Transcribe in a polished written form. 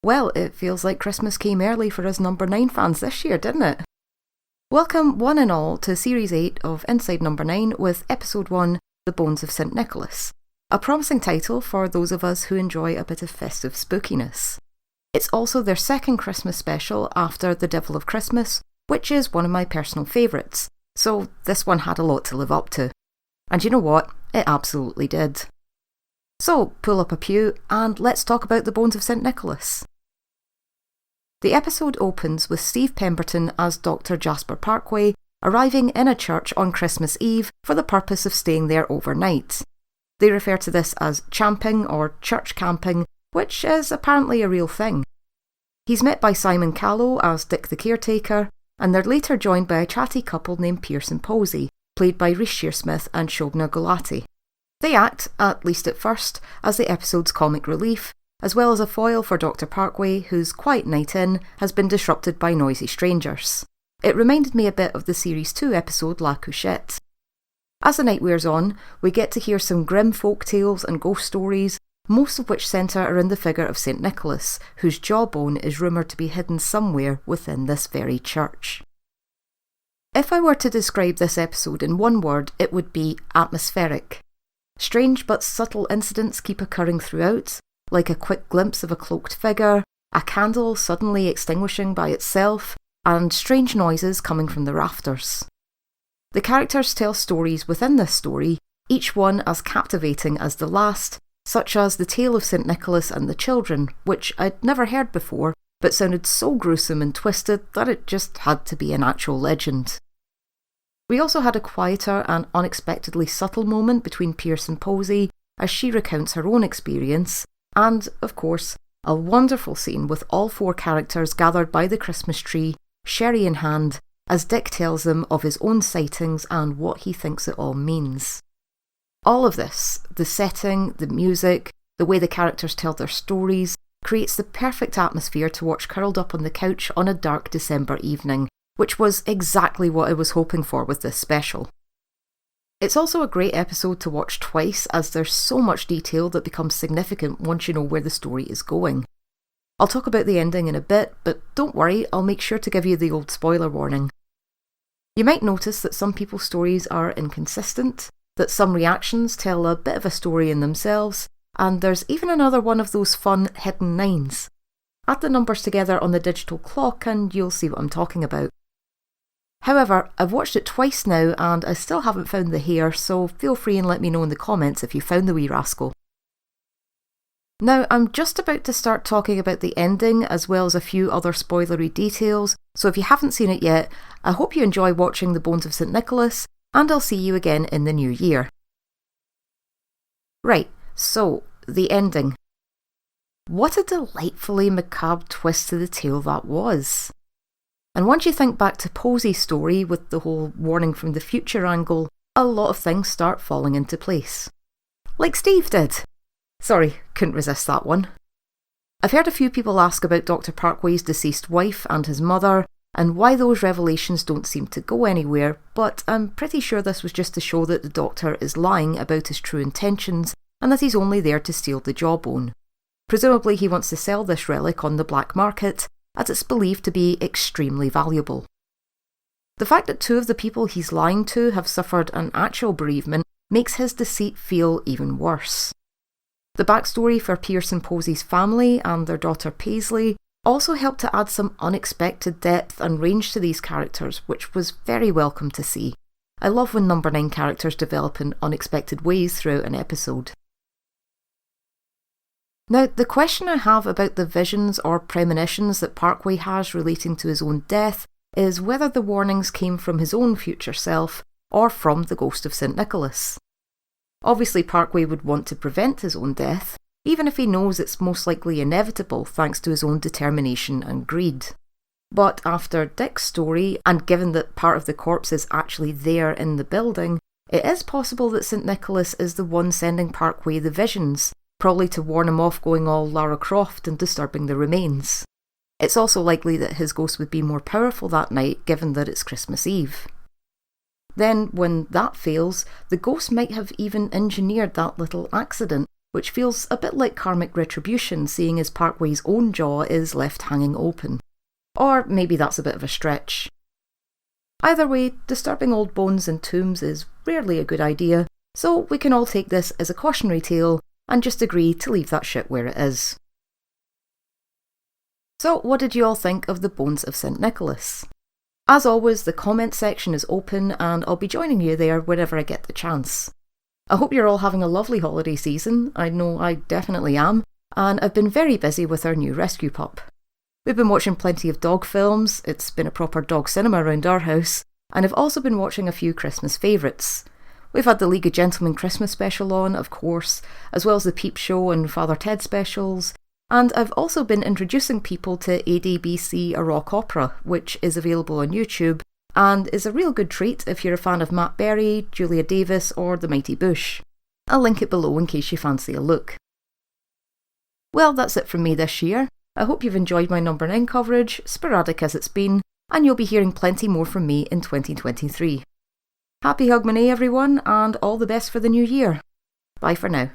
Well, it feels like Christmas came early for us Number 9 fans this year, didn't it? Welcome one and all to Series 8 of Inside Number 9 with Episode 1, The Bones of St Nicholas, a promising title for those of us who enjoy a bit of festive spookiness. It's also their second Christmas special after The Devil of Christmas, which is one of my personal favourites, so this one had a lot to live up to. And you know what? It absolutely did. So, pull up a pew and let's talk about The Bones of St Nicholas. The episode opens with Steve Pemberton as Dr. Jasper Parkway arriving in a church on Christmas Eve for the purpose of staying there overnight. They refer to this as champing or church camping, which is apparently a real thing. He's met by Simon Callow as Dick the caretaker, and they're later joined by a chatty couple named Pierce and Posey, played by Reece Shearsmith and Shobna Gulati. They act, at least at first, as the episode's comic relief, as well as a foil for Dr. Parkway, whose quiet night in has been disrupted by noisy strangers. It reminded me a bit of the Series 2 episode La Couchette. As the night wears on, we get to hear some grim folk tales and ghost stories, most of which centre around the figure of St Nicholas, whose jawbone is rumoured to be hidden somewhere within this very church. If I were to describe this episode in one word, it would be atmospheric. Strange but subtle incidents keep occurring throughout, like a quick glimpse of a cloaked figure, a candle suddenly extinguishing by itself, and strange noises coming from the rafters. The characters tell stories within this story, each one as captivating as the last, such as the tale of St Nicholas and the children, which I'd never heard before, but sounded so gruesome and twisted that it just had to be an actual legend. We also had a quieter and unexpectedly subtle moment between Pierce and Posey as she recounts her own experience, and, of course, a wonderful scene with all four characters gathered by the Christmas tree, sherry in hand, as Dick tells them of his own sightings and what he thinks it all means. All of this, the setting, the music, the way the characters tell their stories, creates the perfect atmosphere to watch curled up on the couch on a dark December evening, which was exactly what I was hoping for with this special. It's also a great episode to watch twice as there's so much detail that becomes significant once you know where the story is going. I'll talk about the ending in a bit, but don't worry, I'll make sure to give you the old spoiler warning. You might notice that some people's stories are inconsistent, that some reactions tell a bit of a story in themselves, and there's even another one of those fun hidden nines. Add the numbers together on the digital clock and you'll see what I'm talking about. However, I've watched it twice now and I still haven't found the hair, so feel free and let me know in the comments if you found the wee rascal. Now, I'm just about to start talking about the ending as well as a few other spoilery details, so if you haven't seen it yet, I hope you enjoy watching The Bones of St Nicholas, and I'll see you again in the new year. Right, so, the ending. What a delightfully macabre twist to the tale that was. And once you think back to Posey's story with the whole warning from the future angle, a lot of things start falling into place. Like Steve did. Sorry, couldn't resist that one. I've heard a few people ask about Dr. Parkway's deceased wife and his mother, and why those revelations don't seem to go anywhere, but I'm pretty sure this was just to show that the Doctor is lying about his true intentions, and that he's only there to steal the jawbone. Presumably he wants to sell this relic on the black market, as it's believed to be extremely valuable. The fact that two of the people he's lying to have suffered an actual bereavement makes his deceit feel even worse. The backstory for Pierce and Posey's family and their daughter Paisley also helped to add some unexpected depth and range to these characters, which was very welcome to see. I love when Number 9 characters develop in unexpected ways throughout an episode. Now, the question I have about the visions or premonitions that Parkway has relating to his own death is whether the warnings came from his own future self or from the ghost of St Nicholas. Obviously, Parkway would want to prevent his own death, even if he knows it's most likely inevitable thanks to his own determination and greed. But after Dick's story, and given that part of the corpse is actually there in the building, it is possible that St Nicholas is the one sending Parkway the visions, probably to warn him off going all Lara Croft and disturbing the remains. It's also likely that his ghost would be more powerful that night, given that it's Christmas Eve. Then, when that fails, the ghost might have even engineered that little accident, which feels a bit like karmic retribution, seeing as Parkway's own jaw is left hanging open. Or maybe that's a bit of a stretch. Either way, disturbing old bones in tombs is rarely a good idea, so we can all take this as a cautionary tale and just agree to leave that shit where it is. So what did you all think of the Bones of St. Nicholas? As always, the comment section is open and I'll be joining you there whenever I get the chance. I hope you're all having a lovely holiday season. I know I definitely am, and I've been very busy with our new rescue pup. We've been watching plenty of dog films, it's been a proper dog cinema around our house, and I've also been watching a few Christmas favourites. We've had the League of Gentlemen Christmas special on, of course, as well as the Peep Show and Father Ted specials, and I've also been introducing people to ADBC A Rock Opera, which is available on YouTube, and is a real good treat if you're a fan of Matt Berry, Julia Davis or The Mighty Boosh. I'll link it below in case you fancy a look. Well, that's it from me this year. I hope you've enjoyed my number 9 coverage, sporadic as it's been, and you'll be hearing plenty more from me in 2023. Happy Hogmanay everyone, and all the best for the new year. Bye for now.